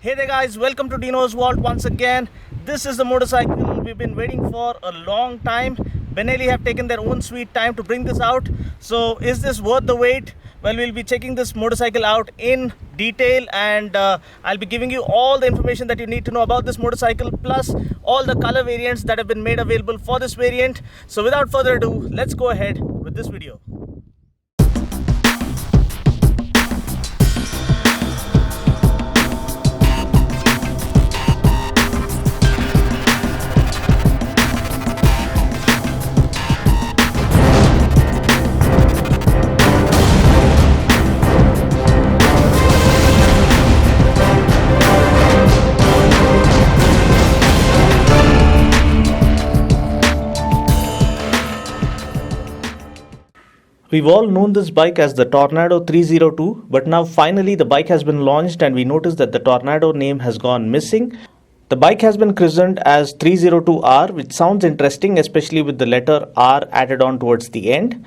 Hey there guys, welcome to Dino's Vault once again. This is the motorcycle we've been waiting for a long time. Benelli have taken their own sweet time to bring this out. So is this worth the wait? Well, we'll be checking this motorcycle out in detail and I'll be giving you all the information that you need to know about this motorcycle, plus all the color variants that have been made available for this variant. So without further ado, let's go ahead with this video. We've all known this bike as the Tornado 302, but now finally the bike has been launched and we notice that the Tornado name has gone missing. The bike has been christened as 302R, which sounds interesting, especially with the letter R added on towards the end.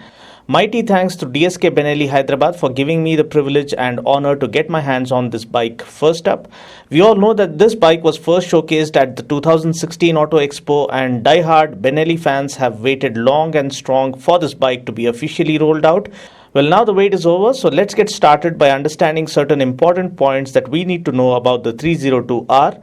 Mighty thanks to DSK Benelli Hyderabad for giving me the privilege and honor to get my hands on this bike. First up, we all know that this bike was first showcased at the 2016 Auto Expo, and die-hard Benelli fans have waited long and strong for this bike to be officially rolled out. Well, now the wait is over, so let's get started by understanding certain important points that we need to know about the 302R.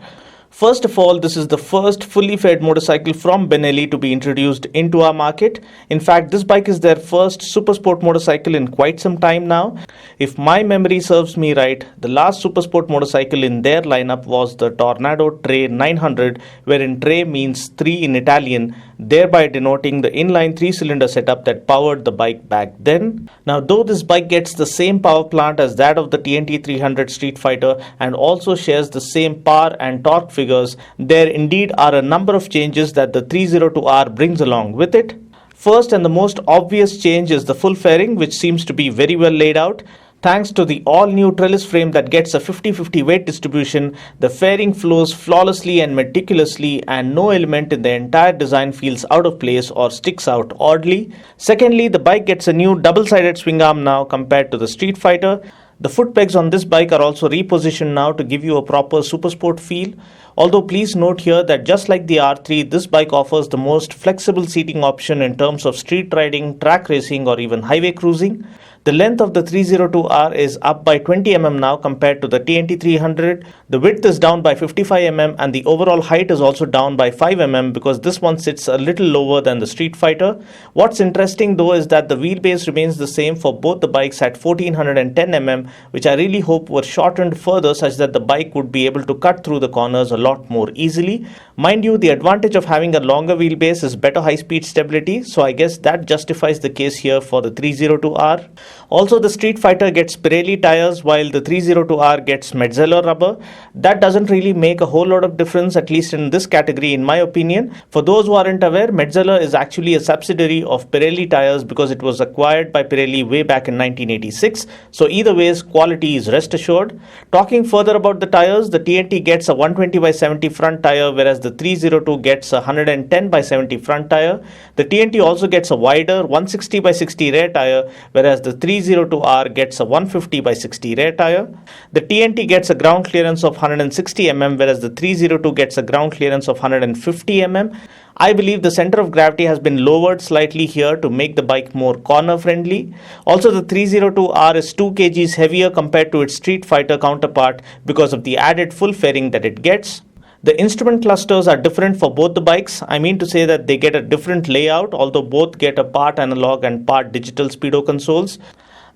First of all, this is the first fully fed motorcycle from Benelli to be introduced into our market. In fact, this bike is their first super sport motorcycle in quite some time now. If my memory serves me right, the last super sport motorcycle in their lineup was the Tornado Tre 900, wherein Tre means 3 in Italian, thereby denoting the inline 3-cylinder setup that powered the bike back then. Now, though this bike gets the same power plant as that of the TNT 300 Street Fighter and also shares the same power and torque figures, there indeed are a number of changes that the 302R brings along with it. First and the most obvious change is the full fairing, which seems to be very well laid out. Thanks to the all-new trellis frame that gets a 50-50 weight distribution, the fairing flows flawlessly and meticulously, and no element in the entire design feels out of place or sticks out oddly. Secondly, the bike gets a new double-sided swingarm now compared to the Street Fighter. The foot pegs on this bike are also repositioned now to give you a proper super sport feel. Although please note here that just like the R3, this bike offers the most flexible seating option in terms of street riding, track racing, or even highway cruising. The length of the 302R is up by 20 mm now compared to the TNT 300. The width is down by 55 mm and the overall height is also down by 5 mm because this one sits a little lower than the Street Fighter. What's interesting though is that the wheelbase remains the same for both the bikes at 1410 mm, which I really hope were shortened further such that the bike would be able to cut through the corners a lot more easily. Mind you, the advantage of having a longer wheelbase is better high-speed stability, so I guess that justifies the case here for the 302R. Also, the Street Fighter gets Pirelli tires while the 302R gets Metzeler rubber. That doesn't really make a whole lot of difference, at least in this category in my opinion. For those who aren't aware, Metzeler is actually a subsidiary of Pirelli tires because it was acquired by Pirelli way back in 1986. So either ways, quality is rest assured. Talking further about the tires, the TNT gets a 120/70 front tire whereas the 302 gets a 110/70 front tire. The TNT also gets a wider 160/60 rear tire whereas the 302R gets a 150/60 rear tire. The TNT gets a ground clearance of 160 mm whereas the 302 gets a ground clearance of 150 mm. I believe the center of gravity has been lowered slightly here to make the bike more corner friendly. Also, the 302R is 2 kgs heavier compared to its Street Fighter counterpart because of the added full fairing that it gets. The instrument clusters are different for both the bikes. I mean to say that they get a different layout, although both get a part analog and part digital speedo consoles.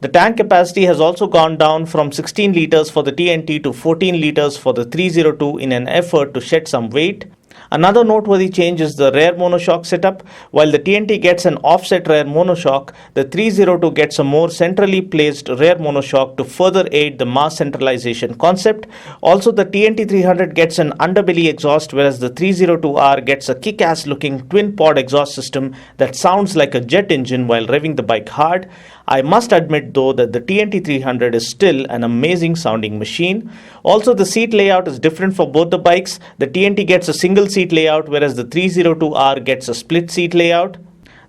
The tank capacity has also gone down from 16 liters for the TNT to 14 liters for the 302 in an effort to shed some weight. Another noteworthy change is the rear monoshock setup. While the TNT gets an offset rear monoshock, the 302 gets a more centrally placed rear monoshock to further aid the mass centralization concept. Also, the TNT 300 gets an underbelly exhaust, whereas the 302R gets a kick-ass looking twin pod exhaust system that sounds like a jet engine while revving the bike hard. I must admit though that the TNT 300 is still an amazing sounding machine. Also, the seat layout is different for both the bikes. The TNT gets a single seat layout whereas the 302R gets a split seat layout.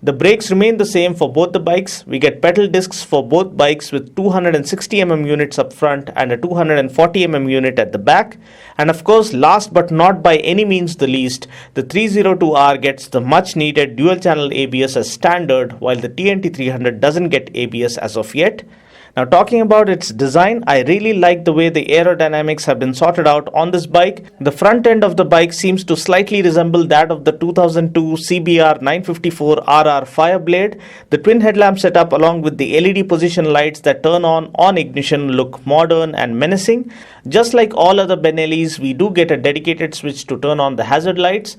The brakes remain the same for both the bikes. We get pedal discs for both bikes with 260mm units up front and a 240mm unit at the back. And of course, last but not by any means the least, the 302R gets the much needed dual channel ABS as standard, while the TNT 300 doesn't get ABS as of yet. Now, talking about its design, I really like the way the aerodynamics have been sorted out on this bike. The front end of the bike seems to slightly resemble that of the 2002 CBR 954RR Fireblade. The twin headlamp setup along with the LED position lights that turn on ignition look modern and menacing. Just like all other Benellis, we do get a dedicated switch to turn on the hazard lights.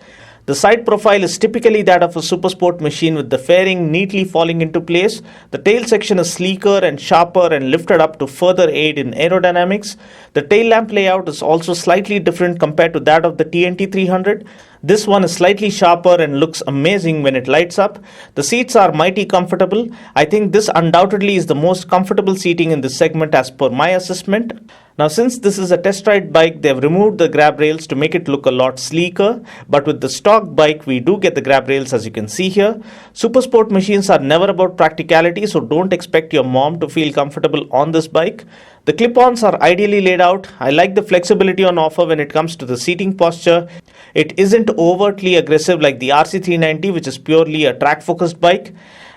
The side profile is typically that of a supersport machine with the fairing neatly falling into place. The tail section is sleeker and sharper and lifted up to further aid in aerodynamics. The tail lamp layout is also slightly different compared to that of the TNT 300. This one is slightly sharper and looks amazing when it lights up. The seats are mighty comfortable. I think this undoubtedly is the most comfortable seating in this segment as per my assessment. Now, since this is a test ride bike, they have removed the grab rails to make it look a lot sleeker, but with the stock bike, we do get the grab rails as you can see here. Supersport machines are never about practicality, so don't expect your mom to feel comfortable on this bike. The clip-ons are ideally laid out. I like the flexibility on offer when it comes to the seating posture. It isn't overtly aggressive like the RC390, which is purely a track-focused bike.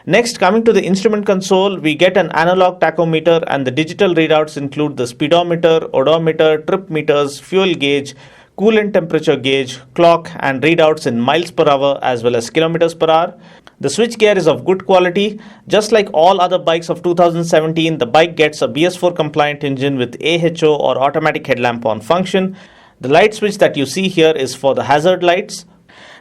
Next, coming to the instrument console, we get an analog tachometer, and the digital readouts include the speedometer, odometer, trip meters, fuel gauge, coolant temperature gauge, clock, and readouts in miles per hour as well as kilometers per hour. The switchgear is of good quality. Just like all other bikes of 2017, the bike gets a BS4 compliant engine with AHO or automatic headlamp on function. The light switch that you see here is for the hazard lights.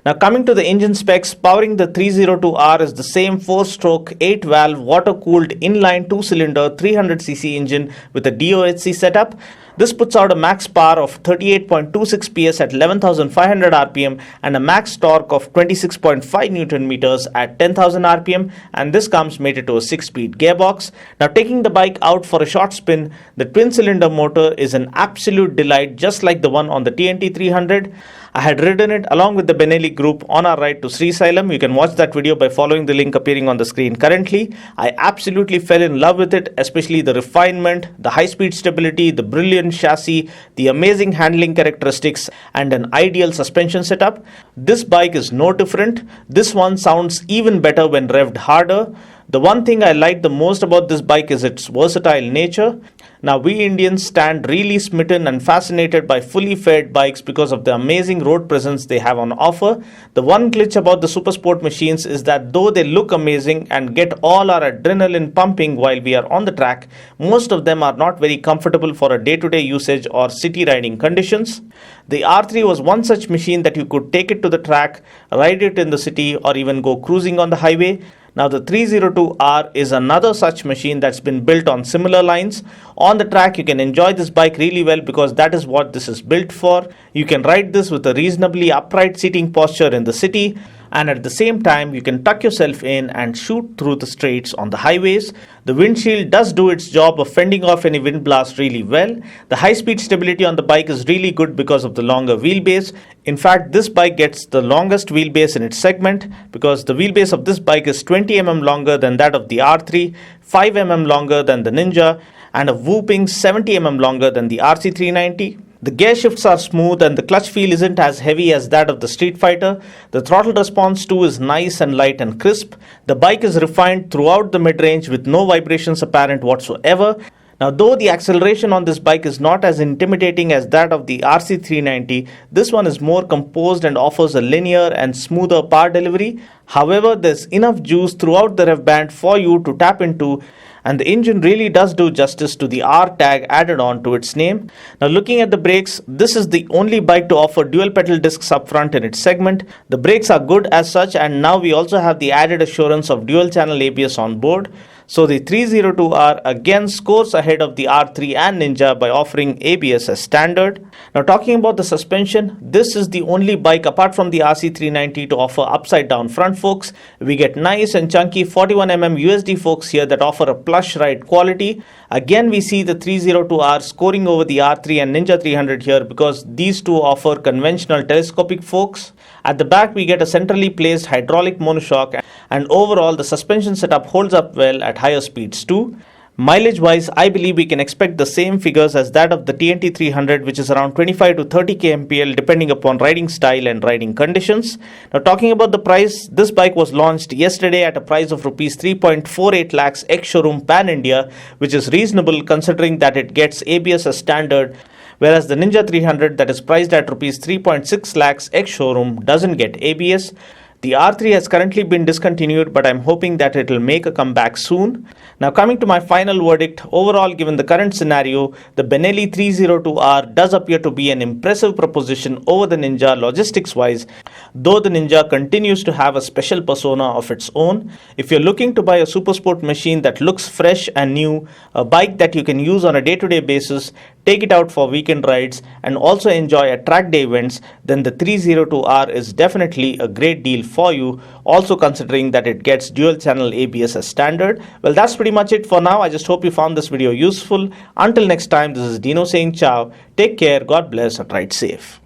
Now, coming to the engine specs, powering the 302R is the same 4-stroke, 8-valve, water-cooled, inline 2-cylinder 300cc engine with a DOHC setup. This puts out a max power of 38.26 PS at 11,500 RPM and a max torque of 26.5 Newton meters at 10,000 RPM, and this comes mated to a 6-speed gearbox. Now, taking the bike out for a short spin, the twin-cylinder motor is an absolute delight, just like the one on the TNT 300. I had ridden it along with the Benelli group on our ride to Srisalem. You can watch that video by following the link appearing on the screen currently. I absolutely fell in love with it, especially the refinement, the high-speed stability, the brilliant chassis, the amazing handling characteristics, and an ideal suspension setup. This bike is no different. This one sounds even better when revved harder. The one thing I like the most about this bike is its versatile nature. Now, we Indians stand really smitten and fascinated by fully fed bikes because of the amazing road presence they have on offer. The one glitch about the supersport machines is that though they look amazing and get all our adrenaline pumping while we are on the track, most of them are not very comfortable for a day-to-day usage or city riding conditions. The R3 was one such machine that you could take it to the track, ride it in the city, or even go cruising on the highway. Now, the 302R is another such machine that's been built on similar lines. On the track, you can enjoy this bike really well because that is what this is built for. You can ride this with a reasonably upright seating posture in the city, and at the same time, you can tuck yourself in and shoot through the straights on the highways. The windshield does do its job of fending off any wind blast really well. The high-speed stability on the bike is really good because of the longer wheelbase. In fact, this bike gets the longest wheelbase in its segment because the wheelbase of this bike is 20mm longer than that of the R3, 5mm longer than the Ninja, and a whooping 70mm longer than the RC390. The gear shifts are smooth and the clutch feel isn't as heavy as that of the Street Fighter. The throttle response too is nice and light and crisp. The bike is refined throughout the mid-range with no vibrations apparent whatsoever. Now, though the acceleration on this bike is not as intimidating as that of the RC390, this one is more composed and offers a linear and smoother power delivery. However, there's enough juice throughout the rev band for you to tap into, and the engine really does do justice to the R tag added on to its name. Now, looking at the brakes, this is the only bike to offer dual pedal discs up front in its segment. The brakes are good as such, and now we also have the added assurance of dual channel ABS on board. So the 302R again scores ahead of the R3 and Ninja by offering ABS as standard. Now, talking about the suspension, this is the only bike apart from the RC390 to offer upside down front forks. We get nice and chunky 41mm USD forks here that offer a plush ride quality. Again, we see the 302R scoring over the R3 and Ninja 300 here because these two offer conventional telescopic forks. At the back we get a centrally placed hydraulic monoshock, and overall the suspension setup holds up well at higher speeds too. Mileage wise, I believe we can expect the same figures as that of the TNT 300, which is around 25 to 30 kmpl depending upon riding style and riding conditions. Now talking about the price, this bike was launched yesterday at a price of Rs 3.48 lakhs ex-showroom pan-India, which is reasonable considering that it gets ABS as standard, whereas the Ninja 300 that is priced at Rs 3.6 lakhs ex-showroom doesn't get ABS. The R3 has currently been discontinued, but I'm hoping that it will make a comeback soon. Now coming to my final verdict, overall given the current scenario, the Benelli 302R does appear to be an impressive proposition over the Ninja logistics wise, though the Ninja continues to have a special persona of its own. If you're looking to buy a supersport machine that looks fresh and new, a bike that you can use on a day-to-day basis, take it out for weekend rides, and also enjoy at track day events, then the 302R is definitely a great deal for you, also considering that it gets dual channel ABS as standard. Well, that's pretty much it for now. I just hope you found this video useful. Until next time, this is Dino saying ciao. Take care, God bless, and ride safe.